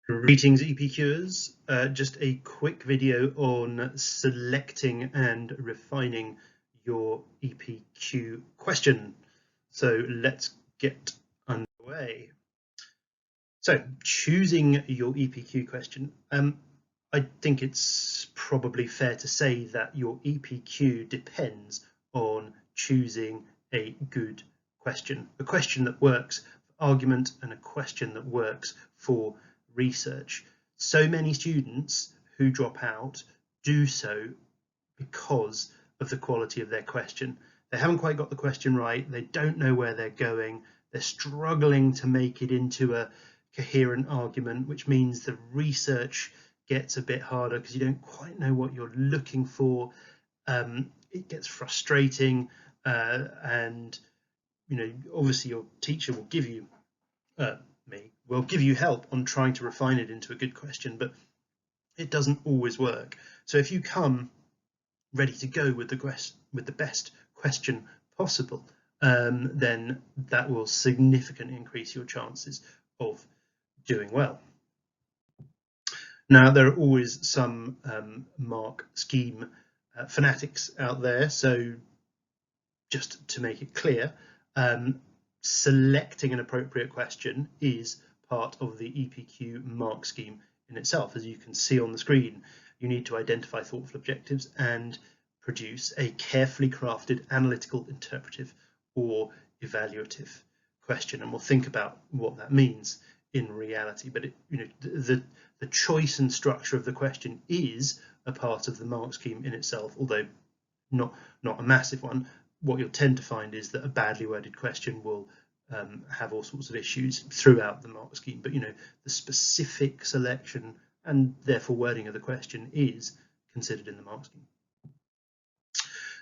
Greetings EPQers, just a quick video on selecting and refining your EPQ question. So let's get underway. So choosing your EPQ question, I think it's probably fair to say that your EPQ depends on choosing a good question, a question that works for argument and a question that works for research. So many students who drop out do so because of the quality of their question. They haven't quite got the question right, they don't know where they're going, they're struggling to make it into a coherent argument, which means the research gets a bit harder because you don't quite know what you're looking for. It gets frustrating, and obviously your teacher will give you will give you help on trying to refine it into a good question, but it doesn't always work. So if you come ready to go with the best question possible, then that will significantly increase your chances of doing well. Now, there are always some mark scheme fanatics out there, so just to make it clear, selecting an appropriate question is part of the EPQ mark scheme in itself. As you can see on the screen, you need to identify thoughtful objectives and produce a carefully crafted analytical, interpretive, or evaluative question. And we'll think about what that means in reality. But the choice and structure of the question is a part of the mark scheme in itself, although not a massive one. What you'll tend to find is that a badly worded question will have all sorts of issues throughout the mark scheme, but the specific selection and therefore wording of the question is considered in the mark scheme.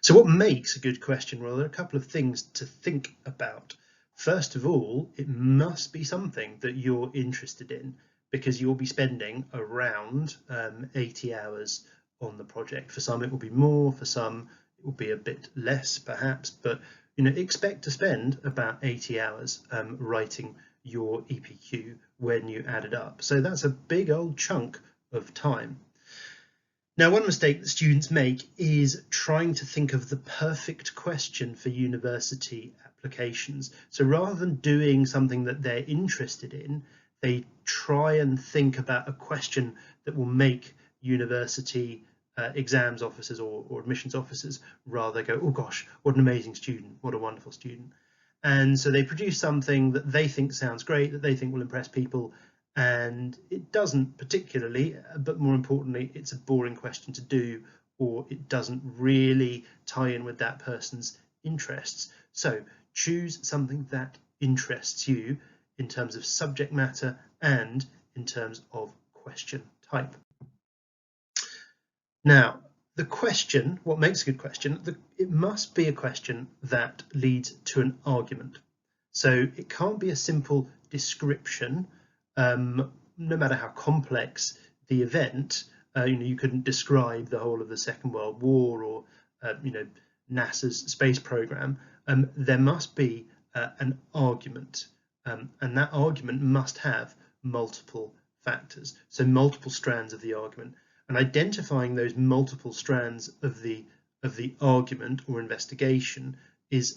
So what makes a good question? Well, there are a couple of things to think about. First of all, it must be something that you're interested in, because you'll be spending around 80 hours on the project. For some it will be more, for some it will be a bit less perhaps, but expect to spend about 80 hours writing your EPQ when you add it up. So that's a big old chunk of time. Now, one mistake that students make is trying to think of the perfect question for university applications. So rather than doing something that they're interested in, they try and think about a question that will make university exams officers or admissions officers rather go, oh gosh, what an amazing student, what a wonderful student. And so they produce something that they think sounds great, that they think will impress people, and it doesn't particularly, but more importantly, it's a boring question to do, or it doesn't really tie in with that person's interests. So choose something that interests you in terms of subject matter and in terms of question type. Now, the question, what makes a good question, it must be a question that leads to an argument. So it can't be a simple description, no matter how complex the event. You couldn't describe the whole of the Second World War or NASA's space program. There must be an argument, and that argument must have multiple factors, so multiple strands of the argument. And identifying those multiple strands of the argument or investigation is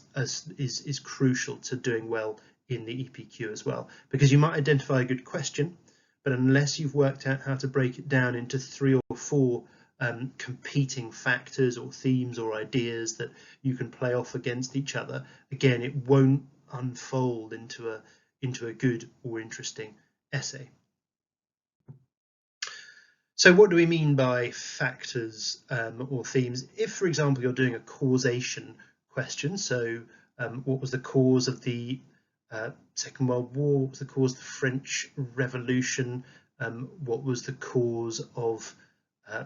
crucial to doing well in the EPQ as well, because you might identify a good question, but unless you've worked out how to break it down into 3 or 4 competing factors or themes or ideas that you can play off against each other, again, it won't unfold into a good or interesting essay. So what do we mean by factors or themes? If, for example, you're doing a causation question, so what was the cause of the Second World War? What was the cause of the French Revolution? What was the cause of a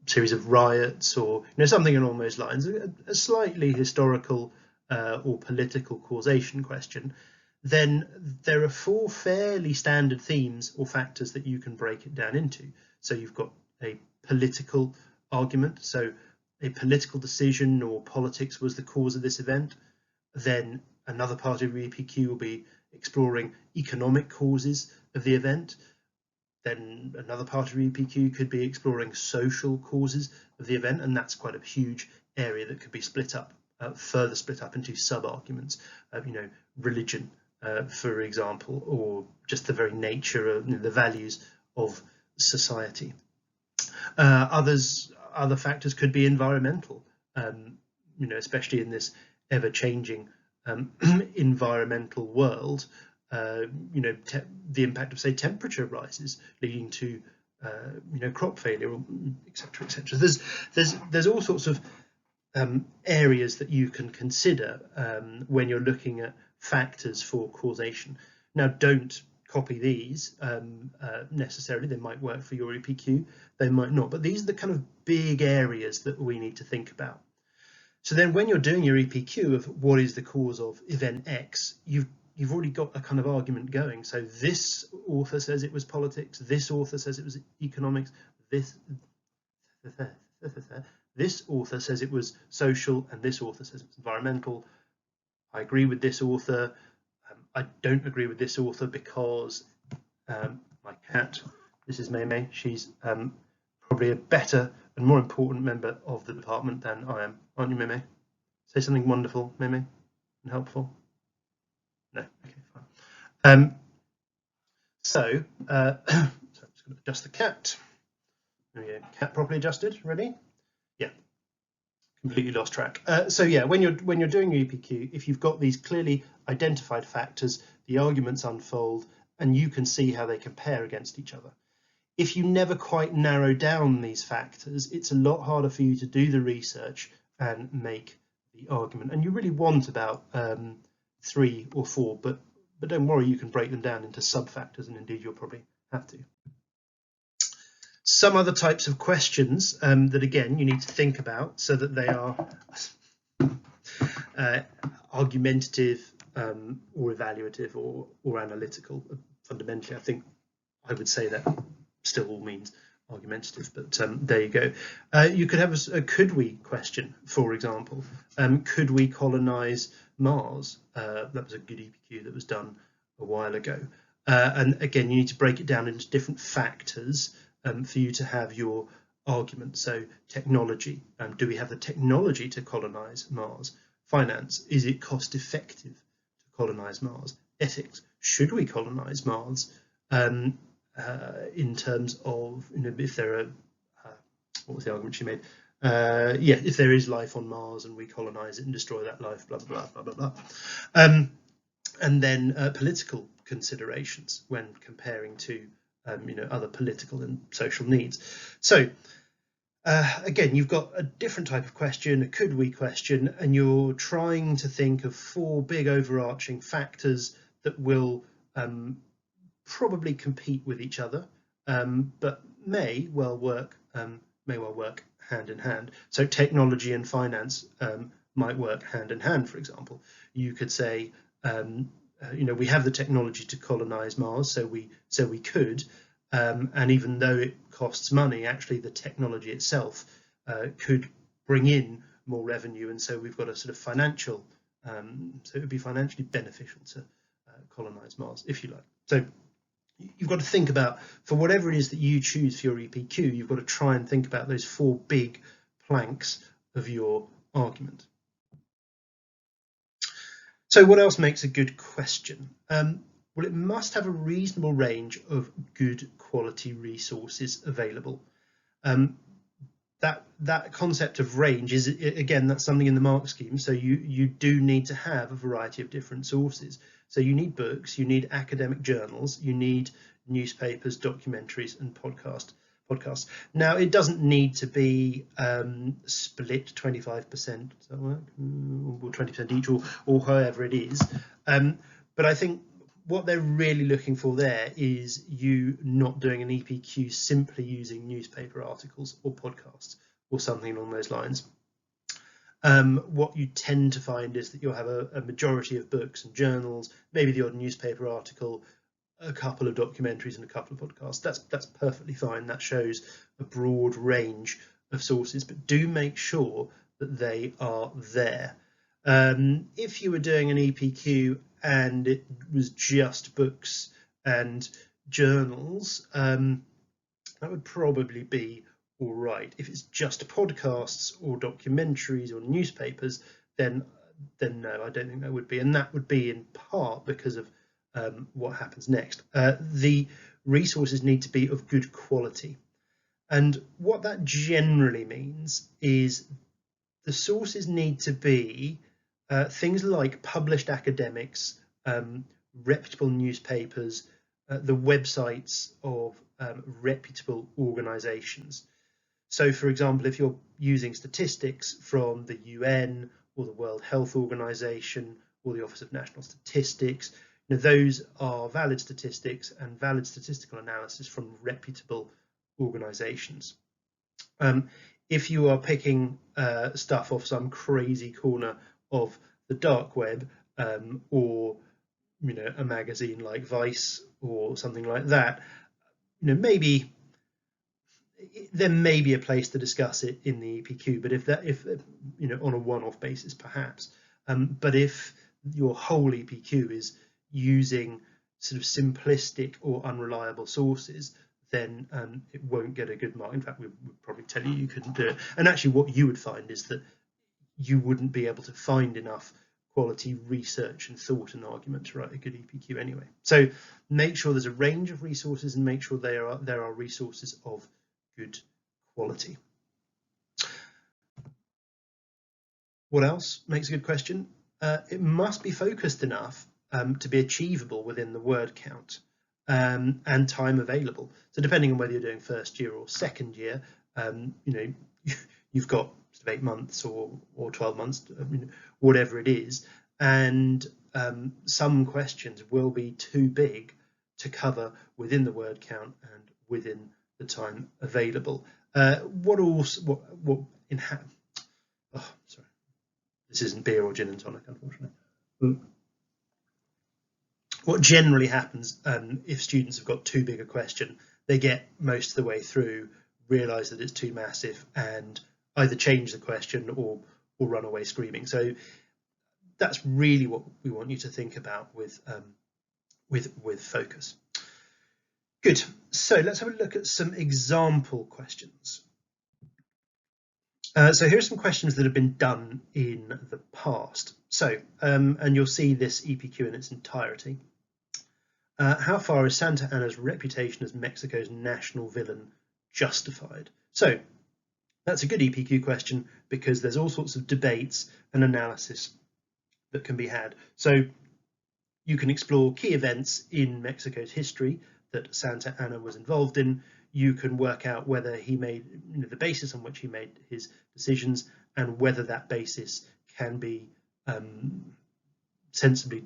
series of riots, or something along those lines? A slightly historical or political causation question. Then there are 4 fairly standard themes or factors that you can break it down into. So you've got a political argument, so a political decision or politics was the cause of this event. Then another part of your EPQ will be exploring economic causes of the event. Then another part of EPQ could be exploring social causes of the event, and that's quite a huge area that could be split up, further split up into sub-arguments, religion, for example, or just the very nature of the values of society. Other factors could be environmental, especially in this ever-changing environmental world. The impact of, say, temperature rises, leading to crop failure, etc., etc. There's all sorts of areas that you can consider when you're looking at factors for causation. Now, don't copy these necessarily. They might work for your EPQ, they might not, but these are the kind of big areas that we need to think about. So then when you're doing your EPQ of what is the cause of event X, you've already got a kind of argument going. So this author says it was politics, this author says it was economics, this author says it was social, and this author says it was environmental. I agree with this author. I don't agree with this author because my cat, this is Mei, she's probably a better and more important member of the department than I am. Aren't you, Mei? Say something wonderful, Mei, and helpful. No, okay, fine. So I'm just going to adjust the cat. There we go. Cat properly adjusted. Ready? Yeah. Completely lost track. So yeah, when you're doing your EPQ, if you've got these clearly identified factors, the arguments unfold, and you can see how they compare against each other. If you never quite narrow down these factors, it's a lot harder for you to do the research and make the argument. And you really want about 3 or 4, but don't worry, you can break them down into sub-factors, and indeed you'll probably have to. Some other types of questions that, again, you need to think about so that they are argumentative or evaluative or analytical. Fundamentally, I think I would say that still all means argumentative, but there you go. You could have a could we question, for example. Could we colonize Mars? That was a good EPQ that was done a while ago. And again, you need to break it down into different factors for you to have your argument. So technology, do we have the technology to colonize Mars? Finance, is it cost effective to colonize Mars? Ethics, should we colonize Mars? In terms of, if there are, what was the argument she made? If there is life on Mars and we colonize it and destroy that life, blah, blah, blah, blah, blah, blah. And then political considerations when comparing to, other political and social needs. So again, you've got a different type of question, a could we question, and you're trying to think of 4 big overarching factors that will probably compete with each other, but may well work hand in hand. So technology and finance might work hand in hand. For example, you could say, we have the technology to colonize Mars, so we could, and even though it costs money, actually the technology itself could bring in more revenue, and so we've got a sort of financial, so it would be financially beneficial to colonize Mars, if you like. So you've got to think about, for whatever it is that you choose for your EPQ, you've got to try and think about those 4 big planks of your argument. So what else makes a good question? Well, it must have a reasonable range of good quality resources available. That concept of range is, again, that's something in the mark scheme. So you do need to have a variety of different sources. So you need books, you need academic journals, you need newspapers, documentaries, and podcasts. Now, it doesn't need to be split 25%, does that work? Or 20% each, or however it is. But I think what they're really looking for there is you not doing an EPQ simply using newspaper articles or podcasts or something along those lines. What you tend to find is that you'll have a majority of books and journals, maybe the odd newspaper article, a couple of documentaries and a couple of podcasts. That's perfectly fine. That shows a broad range of sources, but do make sure that they are there. If you were doing an EPQ and it was just books and journals, that would probably be all right. If it's just podcasts or documentaries or newspapers, then no, I don't think that would be, and that would be in part because of what happens next. The resources need to be of good quality, and what that generally means is the sources need to be things like published academics, reputable newspapers, the websites of reputable organizations. So, for example, if you're using statistics from the UN or the World Health Organization or the Office of National Statistics, those are valid statistics and valid statistical analysis from reputable organizations. If you are picking stuff off some crazy corner of the dark web, or a magazine like Vice or something like that, maybe there may be a place to discuss it in the EPQ, but if on a one-off basis perhaps, but if your whole EPQ is using sort of simplistic or unreliable sources, then it won't get a good mark. In fact, we would probably tell you couldn't do it. And actually what you would find is that you wouldn't be able to find enough quality research and thought and argument to write a good EPQ anyway. So make sure there's a range of resources and make sure there are resources of good quality. What else makes a good question? It must be focused enough to be achievable within the word count and time available. So depending on whether you're doing first year or second year, you've got 8 months or 12 months, whatever it is, and some questions will be too big to cover within the word count and within the time available. Sorry, this isn't beer or gin and tonic, unfortunately. What generally happens if students have got too big a question, they get most of the way through, realise that it's too massive, and either change the question or run away screaming. So that's really what we want you to think about with focus. Good. So let's have a look at some example questions. So here are some questions that have been done in the past. So, and you'll see this EPQ in its entirety. How far is Santa Anna's reputation as Mexico's national villain justified? So that's a good EPQ question because there's all sorts of debates and analysis that can be had. So you can explore key events in Mexico's history that Santa Anna was involved in. You can work out whether he made the basis on which he made his decisions and whether that basis can be sensibly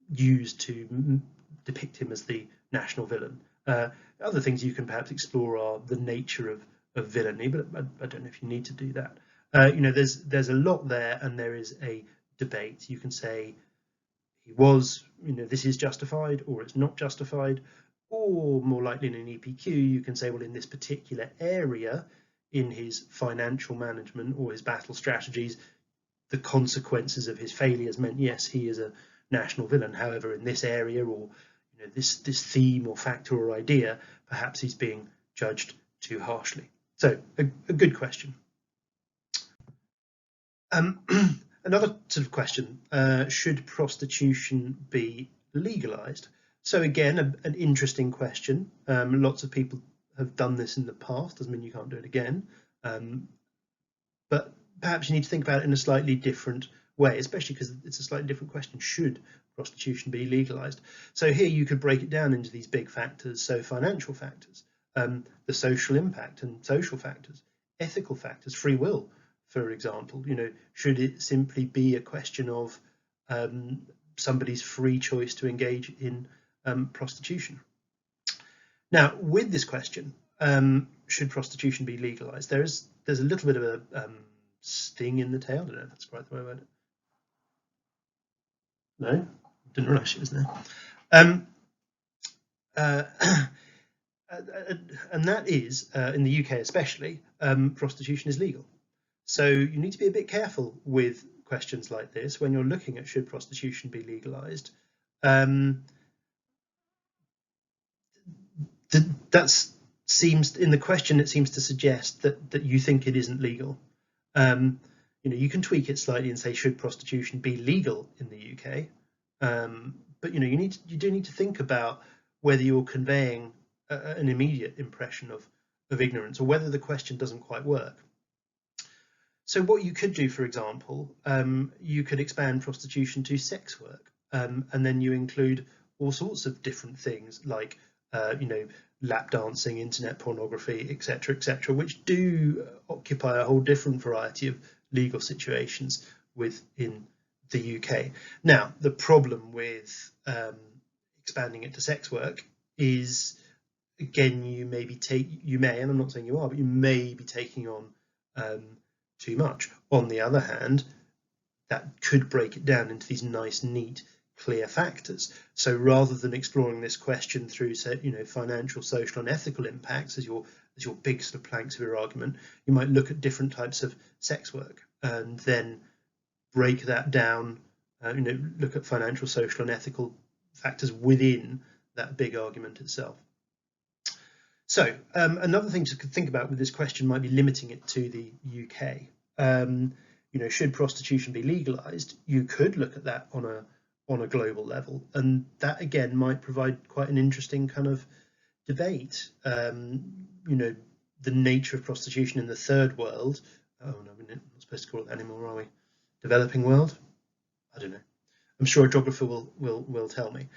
used to depict him as the national villain. Other things you can perhaps explore are the nature of villainy, but I don't know if you need to do that. There's a lot there, and there is a debate. You can say he was, this is justified, or it's not justified, or more likely in an EPQ, you can say, well, in this particular area, in his financial management or his battle strategies, the consequences of his failures meant, yes, he is a national villain. However, in this area, or this theme or factor or idea, perhaps he's being judged too harshly. So a good question. Another sort of question, should prostitution be legalized? So again, an interesting question. Lots of people have done this in the past, doesn't mean you can't do it again. But perhaps you need to think about it in a slightly different way, especially because it's a slightly different question. Should prostitution be legalized? So here you could break it down into these big factors. So financial factors, the social impact and social factors, ethical factors, free will, for example. Should it simply be a question of somebody's free choice to engage in prostitution? Now, with this question, should prostitution be legalized, there's a little bit of a sting in the tail. I don't know if that's quite the way about it. No, didn't realise she was there. And that is, in the UK especially, prostitution is legal. So you need to be a bit careful with questions like this when you're looking at should prostitution be legalized. That's seems in the question. It seems to suggest that you think it isn't legal. You can tweak it slightly and say, should prostitution be legal in the UK? But you do need to think about whether you're conveying an immediate impression of ignorance, or whether the question doesn't quite work. So what you could do, for example, you could expand prostitution to sex work, and then you include all sorts of different things like lap dancing, internet pornography, etc., which do occupy a whole different variety of legal situations within the UK. Now, the problem with expanding it to sex work is, again, you may, and I'm not saying you are, but you may be taking on too much. On the other hand, that could break it down into these nice, neat, clear factors. So rather than exploring this question through, financial, social, and ethical impacts as your big sort of planks of your argument, you might look at different types of sex work and then break that down. Look at financial, social, and ethical factors within that big argument itself. So another thing to think about with this question might be limiting it to the UK. Should prostitution be legalized? You could look at that on a global level, and that again might provide quite an interesting kind of debate. The nature of prostitution in the third world. Oh no, we're not supposed to call it that anymore, are we? Developing world? I don't know. I'm sure a geographer will tell me.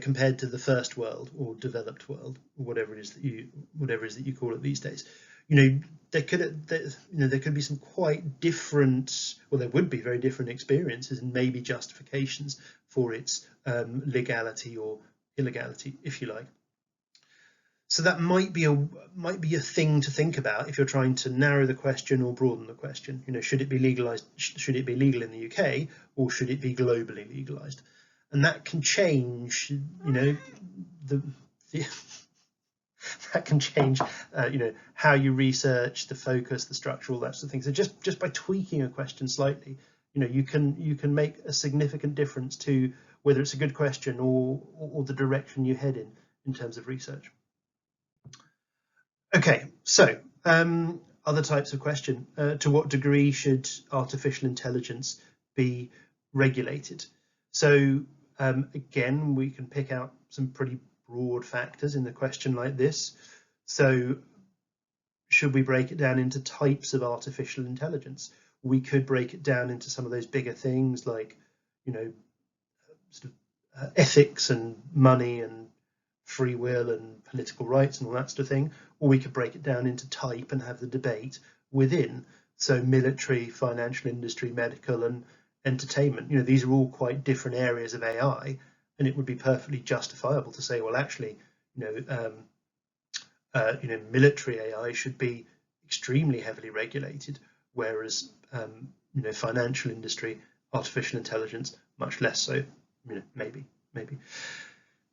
Compared to the first world or developed world, or whatever it is that you call it these days. There could be some quite different, well, there would be very different experiences and maybe justifications for its legality or illegality, if you like. So that might be a thing to think about if you're trying to narrow the question or broaden the question. Should it be legalized? Should it be legal in the UK, or should it be globally legalized? And that can change. That can change. How you research, the focus, the structure, all that sort of thing. So just by tweaking a question slightly, you can make a significant difference to whether it's a good question or the direction you head in terms of research. Okay, so other types of question. To what degree should artificial intelligence be regulated? So again, we can pick out some pretty broad factors in a question like this. So should we break it down into types of artificial intelligence? We could break it down into some of those bigger things like, ethics and money and free will and political rights and all that sort of thing, or we could break it down into type and have the debate within. So military, financial industry, medical, and entertainment. These are all quite different areas of AI, and it would be perfectly justifiable to say, well, actually, military AI should be extremely heavily regulated, whereas financial industry, artificial intelligence, much less so. Maybe.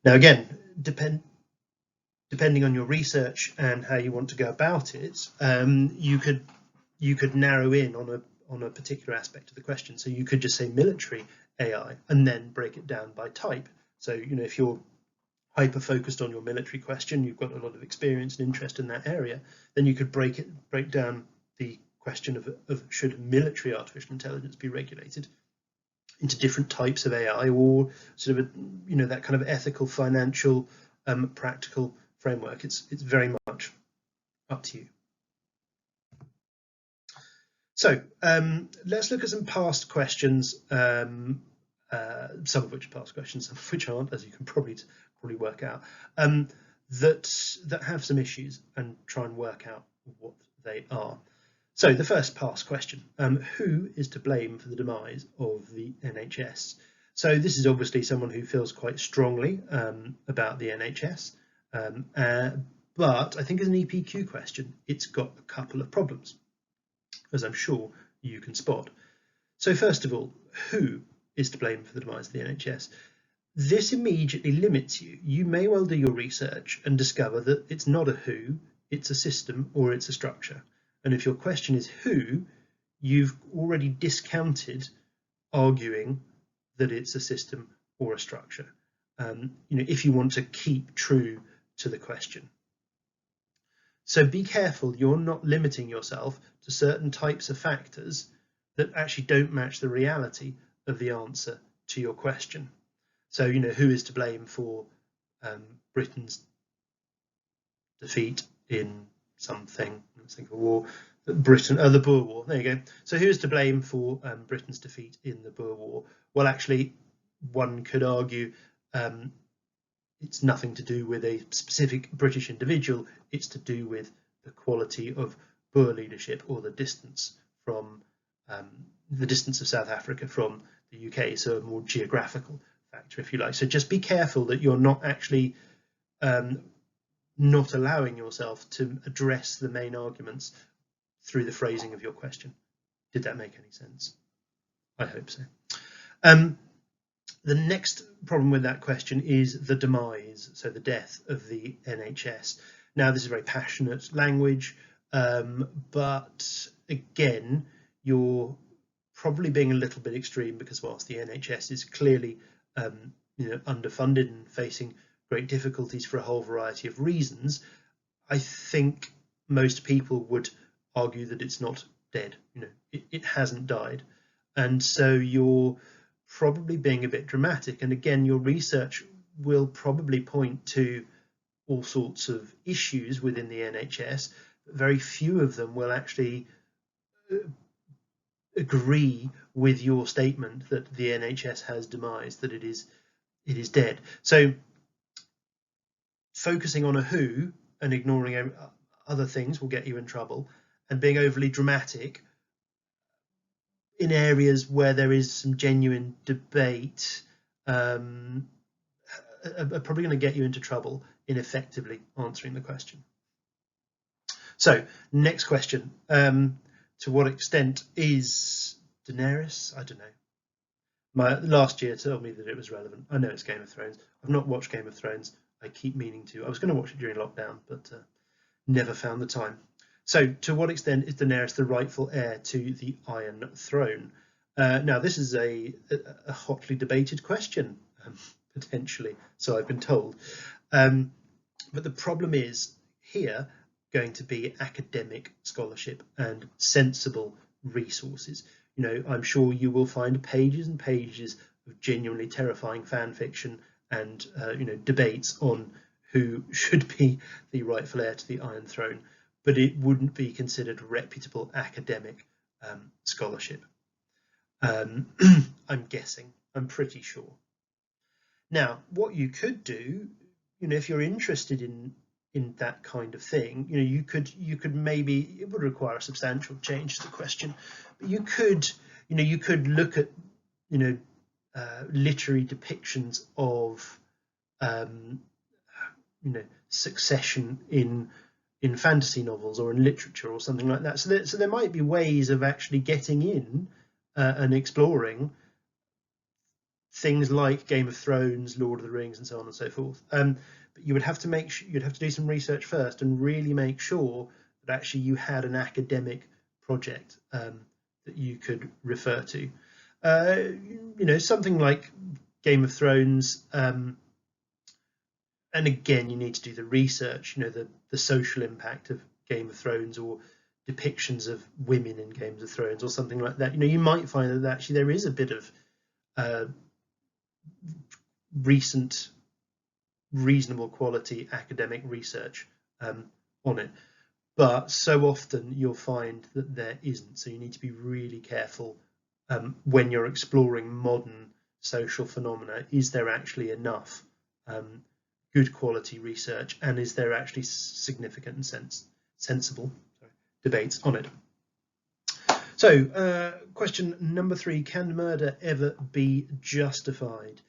Now, again, depending on your research and how you want to go about it, you could narrow in on a particular aspect of the question. So you could just say military AI and then break it down by type. So if you're hyper focused on your military question, you've got a lot of experience and interest in that area, then you could break down the question of should military artificial intelligence be regulated into different types of AI, or sort of that kind of ethical, financial, practical framework. It's very much up to you. So let's look at some past questions, some of which are past questions, some of which aren't, as you can probably work out, that have some issues, and try and work out what they are. So the first past question, who is to blame for the demise of the NHS? So this is obviously someone who feels quite strongly about the NHS, but I think as an EPQ question, it's got a couple of problems, as I'm sure you can spot. So first of all, who is to blame for the demise of the NHS? This immediately limits you. You may well do your research and discover that it's not a who, it's a system or it's a structure. And if your question is who, you've already discounted arguing that it's a system or a structure. If you want to keep true to the question. So be careful you're not limiting yourself to certain types of factors that actually don't match the reality of the answer to your question. So, who is to blame for Britain's defeat in something? Let's think of a war. The Boer War. There you go. So who is to blame for Britain's defeat in the Boer War? Well, actually, one could argue it's nothing to do with a specific British individual. It's to do with the quality of Boer leadership, or the distance of South Africa from the UK. So a more geographical factor, if you like. So just be careful that you're not actually not allowing yourself to address the main arguments through the phrasing of your question. Did that make any sense? I hope so. The next problem with that question is the demise, so the death of the NHS. Now, this is very passionate language, but again, you're probably being a little bit extreme, because whilst the NHS is clearly underfunded and facing great difficulties for a whole variety of reasons, I think most people would argue that it's not dead. It hasn't died, and so you're probably being a bit dramatic. And again, your research will probably point to all sorts of issues within the NHS, but very few of them will actually agree with your statement that the NHS has demised, that it is dead. So focusing on a who and ignoring other things will get you in trouble, and being overly dramatic in areas where there is some genuine debate are probably going to get you into trouble in effectively answering the question. So, next question. To what extent is Daenerys? I don't know. My last year told me that it was relevant. I know it's Game of Thrones. I've not watched Game of Thrones. I keep meaning to. I was going to watch it during lockdown, but never found the time. So, to what extent is Daenerys the rightful heir to the Iron Throne? Now, this is a hotly debated question, potentially, so I've been told. But the problem is here going to be academic scholarship and sensible resources. I'm sure you will find pages and pages of genuinely terrifying fan fiction and debates on who should be the rightful heir to the Iron Throne, but it wouldn't be considered reputable academic scholarship. I'm guessing. I'm pretty sure. Now, what you could do, if you're interested in that kind of thing, you could maybe, it would require a substantial change to the question, but you could look at literary depictions of succession in fantasy novels or in literature or something like that. So there might be ways of actually getting in and exploring things like Game of Thrones, Lord of the Rings, and so on and so forth. But you would have to you'd have to do some research first and really make sure that actually you had an academic project that you could refer to. Something like Game of Thrones. And again, you need to do the research. The social impact of Game of Thrones, or depictions of women in Games of Thrones, or something like that. You might find that actually there is a bit of recent reasonable quality academic research on it, but so often you'll find that there isn't. So you need to be really careful when you're exploring modern social phenomena. Is there actually enough good quality research, and is there actually significant and sensible debates on it? So question number 3, can murder ever be justified?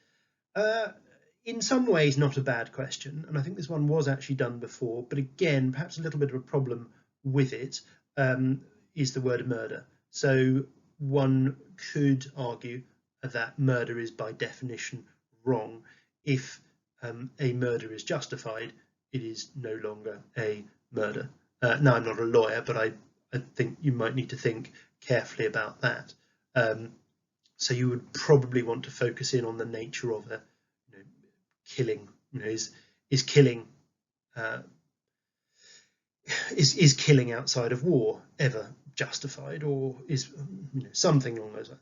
In some ways, not a bad question, and I think this one was actually done before, but again, perhaps a little bit of a problem with it is the word murder. So one could argue that murder is by definition wrong. If a murder is justified, it is no longer a murder. Now, I'm not a lawyer, but I think you might need to think carefully about that. So you would probably want to focus in on the nature of a killing. Is killing is killing outside of war ever justified, or is something along those lines?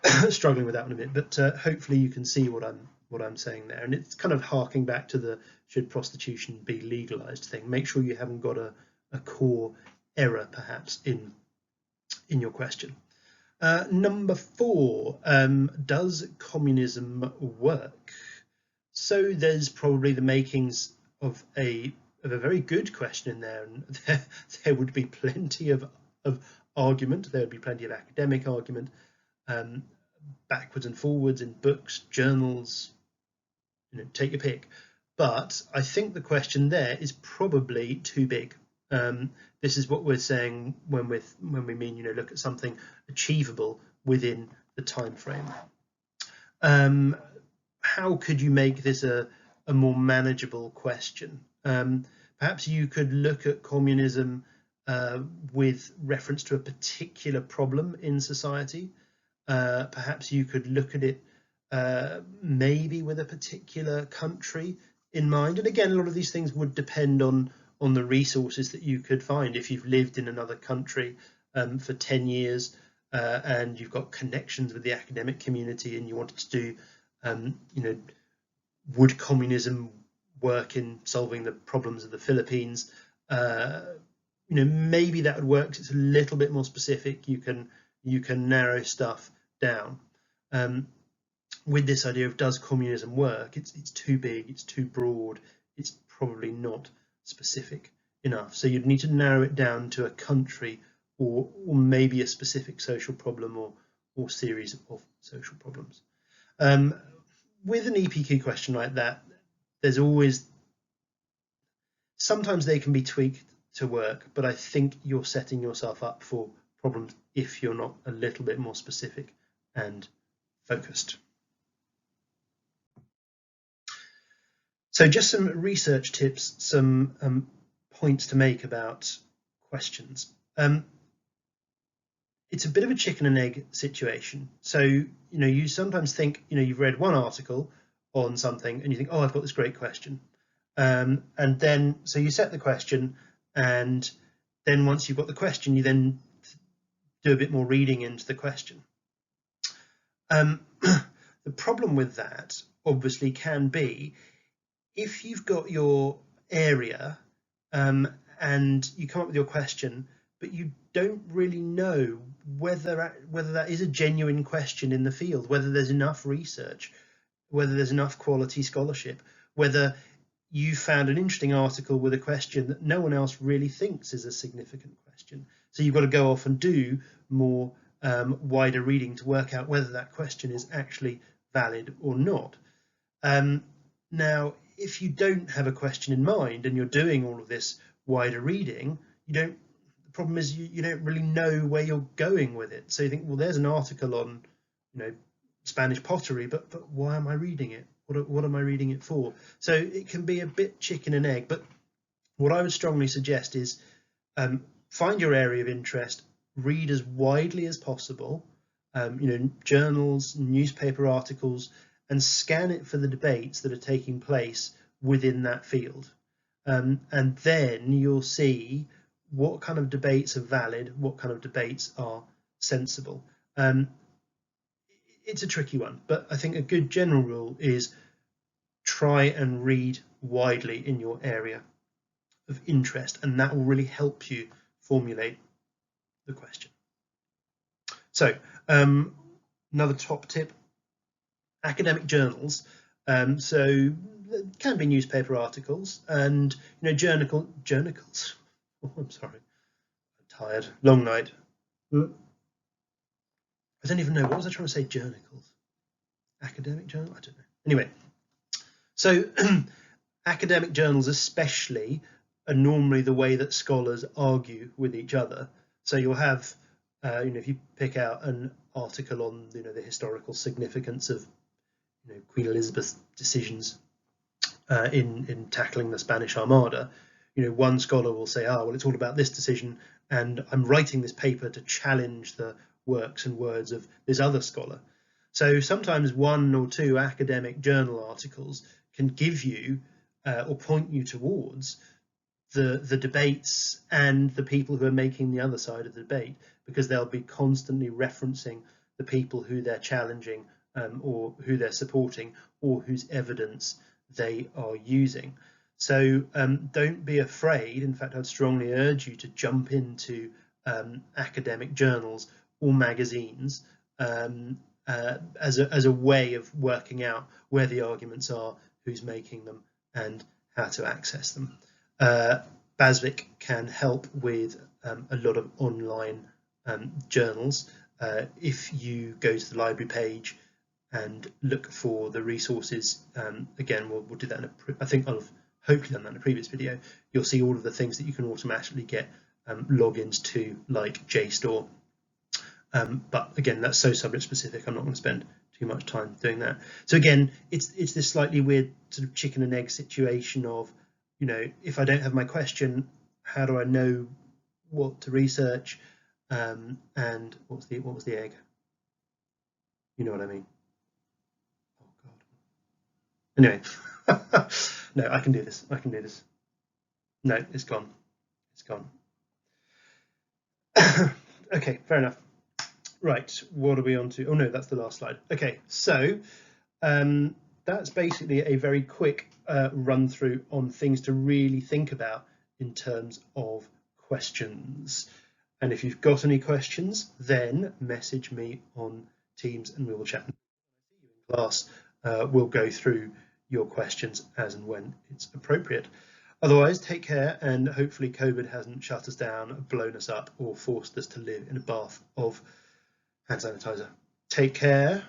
Kind of struggling with that one a bit, but hopefully you can see what I'm saying there, and it's kind of harking back to the should prostitution be legalized thing. Make sure you haven't got a core error perhaps in your question. Number 4, does communism work? So there's probably the makings of a very good question in there, and there would be plenty of argument. There would be plenty of academic argument, backwards and forwards in books, journals, take your pick. But I think the question there is probably too big. This is what we're saying when we mean look at something achievable within the time frame. How could you make this a more manageable question? Perhaps you could look at communism with reference to a particular problem in society. Perhaps you could look at it maybe with a particular country in mind. And again, a lot of these things would depend on the resources that you could find. If you've lived in another country for 10 years and you've got connections with the academic community and you wanted to do, would communism work in solving the problems of the Philippines? Maybe that would work. It's a little bit more specific. You can narrow stuff down. With this idea of does communism work, it's too big, it's too broad, it's probably not specific enough. So you'd need to narrow it down to a country or maybe a specific social problem or series of social problems. With an EPQ question like that, there's always, sometimes they can be tweaked to work, but I think you're setting yourself up for problems if you're not a little bit more specific and focused. So just some research tips, some points to make about questions. It's a bit of a chicken and egg situation. So, you sometimes think, you've read one article on something and you think, oh, I've got this great question. And then, so you set the question, and then once you've got the question, you then do a bit more reading into the question. The problem with that obviously can be, if you've got your area and you come up with your question, but you don't really know whether that is a genuine question in the field, whether there's enough research, whether there's enough quality scholarship, whether you found an interesting article with a question that no one else really thinks is a significant question. So you've got to go off and do more wider reading to work out whether that question is actually valid or not. Now, if you don't have a question in mind and you're doing all of this wider reading, the problem is you don't really know where you're going with it. So you think, well, there's an article on, Spanish pottery, but why am I reading it? What am I reading it for? So it can be a bit chicken and egg, but what I would strongly suggest is find your area of interest, read as widely as possible, journals, newspaper articles, and scan it for the debates that are taking place within that field. And then you'll see what kind of debates are valid, what kind of debates are sensible. It's a tricky one, but I think a good general rule is try and read widely in your area of interest, and that will really help you formulate the question. So another top tip, academic journals. So it can be newspaper articles and journals. Oh, I'm sorry, I'm tired, long night. I don't even know, what was I trying to say? Journals, academic journal, I don't know. Anyway, so academic journals especially are normally the way that scholars argue with each other. So you'll have, if you pick out an article on the historical significance of Queen Elizabeth's decisions in tackling the Spanish Armada, one scholar will say, well, it's all about this decision, and I'm writing this paper to challenge the works and words of this other scholar. So sometimes one or two academic journal articles can give you or point you towards the debates and the people who are making the other side of the debate, because they'll be constantly referencing the people who they're challenging, or who they're supporting, or whose evidence they are using. So don't be afraid. In fact, I'd strongly urge you to jump into academic journals or magazines as a way of working out where the arguments are, who's making them, and how to access them. BASVIC can help with a lot of online journals. If you go to the library page and look for the resources, again, we'll do that I think I've hopefully done that in a previous video. You'll see all of the things that you can automatically get logins to, like JSTOR. But again, that's so subject specific, I'm not going to spend too much time doing that. So again, it's this slightly weird sort of chicken and egg situation of, if I don't have my question, how do I know what to research? And what was the egg? You know what I mean? Oh God. Anyway, no, I can do this. I can do this. No, it's gone. It's gone. Okay, fair enough. Right, what are we on to? Oh no, that's the last slide. Okay, so that's basically a very quick run through on things to really think about in terms of questions. And if you've got any questions, then message me on Teams and we will chat. In class, we'll go through your questions as and when it's appropriate. Otherwise, take care, and hopefully COVID hasn't shut us down, blown us up, or forced us to live in a bath of hand sanitizer. Take care.